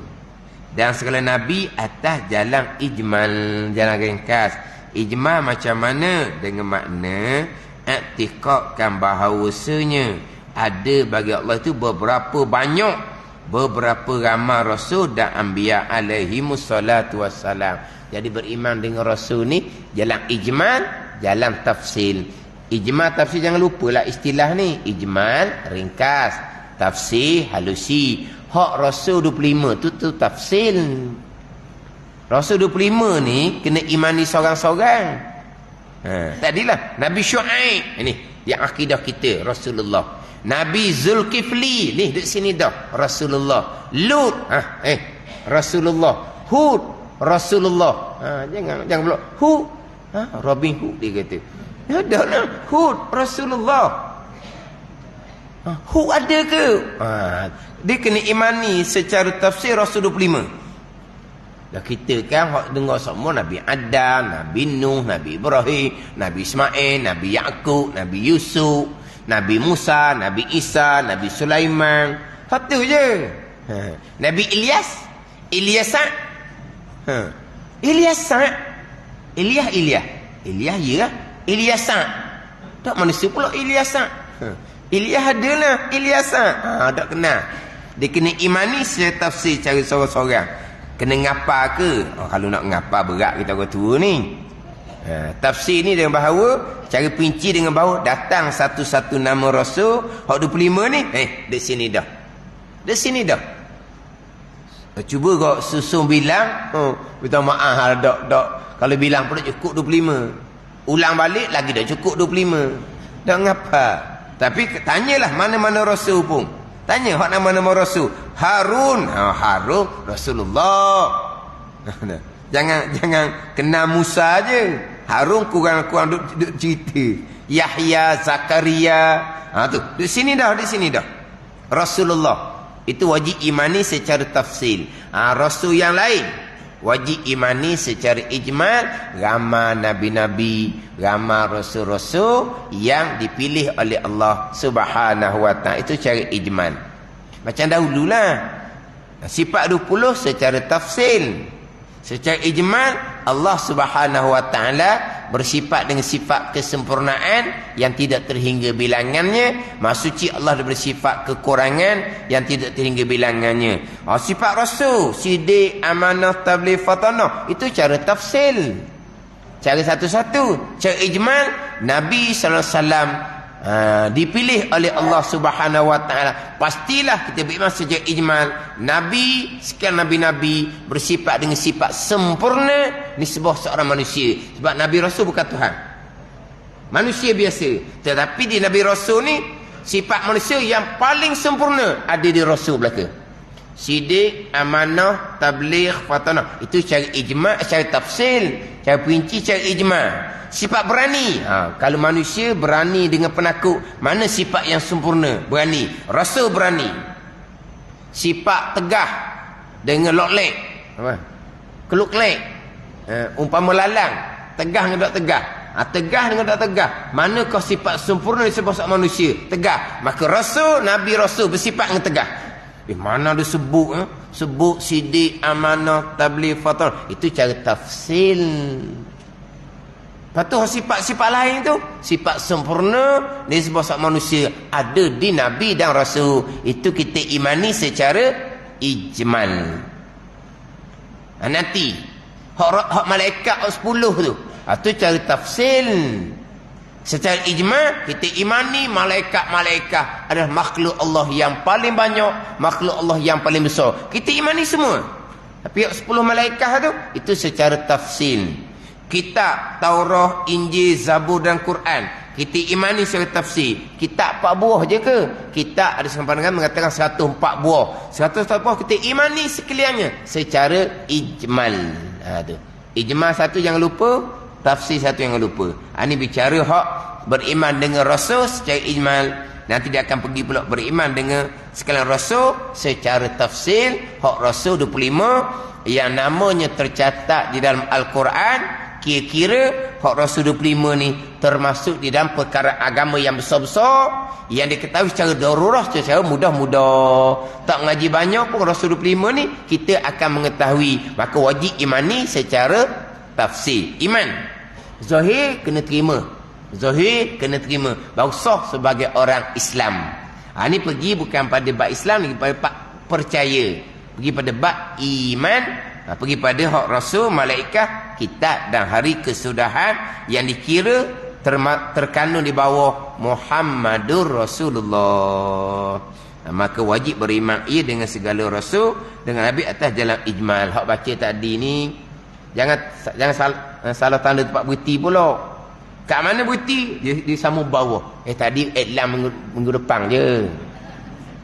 dan segala nabi atas jalan ijmal, jalan ringkas. Ijma macam mana? Dengan makna i'tiqadkan bahawasanya ada bagi Allah itu beberapa ramai rasul dan anbiya alaihimus salatu wassalam. Jadi beriman dengan rasul ni jalan ijmal, jalan tafsil. Ijmal tafsir jangan lupalah istilah ni. Ijmal ringkas, tafsir halusi. Hak rasul 25 tu tafsil. Rasul 25 ni kena imani seorang-seorang. Tadilah Nabi Syuaib ini yang akidah kita Rasulullah. Nabi Zulkifli ni duduk sini dah Rasulullah. Lut Rasulullah. Hud Rasulullah. Jangan pula Hud Robin Hood dia kata. Ada lah Hud Rasulullah. Hud ada ke? Dia kena imani secara tafsir Rasul 25. Dah kita kan hak dengar semua Nabi Adam, Nabi Nuh, Nabi Ibrahim, Nabi Ismail, Nabi Yaqub, Nabi Yusuf, Nabi Musa, Nabi Isa, Nabi Sulaiman. Hak tu je. Nabi Ilyas, Ilyasan. Ilyasan. Ilyas ya. Ilyasan. Tak manusia pula Ilyasan. Ilyas adalah Ilyasan. Tak kenal. Dia kena imani secara tafsir cara sorang-sorang. Kena ngapa ke? Kalau nak ngapa berat kita orang tua ni. Tafsir ni dengan bahawa cara perinci dengan bahawa datang satu-satu nama Rasul hak 25 ni di sini dah. Di sini dah. Cuba kau susun bilang, minta maaf dak kalau bilang pula cukup 25. Ulang balik lagi dah cukup 25. Dak ngapa. Tapi tanyalah mana-mana Rasul pun. Tanya hak nama-nama Rasul. Harun, Harun Rasulullah. Jangan kenal Musa je. Harun kurang-kurang duk cerita. Yahya, Zakaria. Tu, di sini dah. Rasulullah. Itu wajib imani secara tafsil. Rasul yang lain wajib imani secara ijmal. Ramai nabi-nabi, ramai rasul-rasul yang dipilih oleh Allah Subhanahu wa taala. Itu cara ijmal. Macam dahululah. Sifat 20 secara tafsil. Secara ijmal Allah Subhanahu wa taala bersifat dengan sifat kesempurnaan yang tidak terhingga bilangannya. Maha suci Allah bersifat kekurangan yang tidak terhingga bilangannya. Sifat Rasul, sidik, amanah, tabligh, fatanah, itu cara tafsil. Cara satu-satu. Cara ijmal, Nabi sallallahu alaihi wasallam dipilih oleh Allah Subhanahu wa taala. Pastilah kita beriman secara ijmal. Nabi, sekian nabi-nabi bersifat dengan sifat sempurna nisbah seorang manusia. Sebab Nabi Rasul bukan Tuhan. Manusia biasa. Tetapi di Nabi Rasul ni sifat manusia yang paling sempurna ada di Rasul belaka. Sidik, amanah, tabligh, fatanah. Itu cara ijma', cara tafsil, cara perinci, cara ijma'. Sifat berani. Kalau manusia berani dengan penakut, mana sifat yang sempurna? Berani. Rasul berani. Sifat tegah dengan loklek. Keluk-kelek. Umpama lalang. Tegah dengan tak tegah. Tegah dengan tak tegah. Manakah sifat sempurna di sebuah manusia? Tegah. Maka Rasul, Nabi Rasul bersifat dengan tegah. Mana ada sebut? Sebut sidik, amanah, tabligh, fatanah. Itu cara tafsil. Lepas tu sifat-sifat lain tu, sifat sempurna di sebuah manusia ada di Nabi dan Rasul. Itu kita imani secara ijmal. Nanti hak malaikat 10 tu, itu cara tafsil. Secara ijmal kita imani malaikat-malaikat adalah makhluk Allah yang paling banyak, makhluk Allah yang paling besar. Kita imani semua. Tapi 10 malaikat tu itu secara tafsil. Kitab Taurah, Injil, Zabur dan Quran kita imani secara tafsir. Kitab 4 buah je ke? Kitab ada pandangan mengatakan 104 buah. 104 buah kita imani sekaliannya secara ijmal. Tu. Ijmal satu jangan lupa, tafsir satu jangan lupa. Ini bicara hak beriman dengan Rasul secara ijmal. Nanti dia akan pergi pula beriman dengan sekalian Rasul secara tafsir. Hak Rasul 25 yang namanya tercatat di dalam Al-Quran. Kira-kira hak Rasul 25 ni termasuk di dalam perkara agama yang besar-besar yang diketahui secara darurah, secara mudah-mudah. Tak mengaji banyak pun Rasul 25 ni kita akan mengetahui. Maka wajib imani secara tafsir. Iman zahir kena terima. Zahir kena terima. Baru sah sebagai orang Islam. Ni pergi bukan pada bab Islam, lagi pada percaya. Pergi pada bab iman. Pergi pada hak Rasul, malaikat, kitab dan hari kesudahan yang dikira terkandung di bawah Muhammadur Rasulullah. Maka wajib beriman ia dengan segala Rasul, dengan Nabi atas jalan ijmal. Hak baca tadi ni jangan salah tanda tempat berhenti pula. Kat mana berhenti? Dia sambung bawah. Tadi iklan minggu depan je.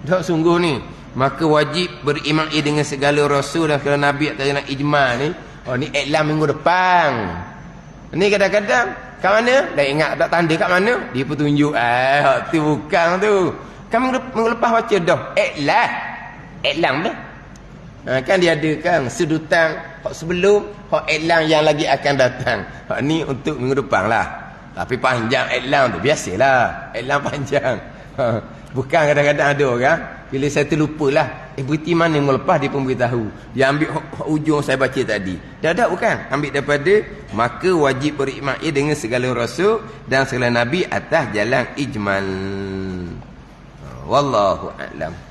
Tak sungguh ni. Maka wajib beriman ia dengan segala Rasul dan segala Nabi atas jalan ijmal ni. Ni iklan minggu depan. Ni kadang-kadang kat mana? Dah ingat tak tanda kat mana? Dia pun tunjuk. Tu bukan tu. Kan minggu lepas baca dah. Iklan dah. Kan dia ada kan sedutan hak sebelum, hak iklan yang lagi akan datang. Hak ni untuk minggu depan lah. Tapi panjang iklan tu biasalah. Iklan panjang. Bukan kadang-kadang ada orang bila saya terlupalah, beriti mana yang lepas dia pun beritahu. Dia ambil ujung saya baca tadi. Dah bukan. Ambil daripada, maka wajib beriman dengan segala rasul dan segala nabi atas jalan ijmal. Wallahu a'lam.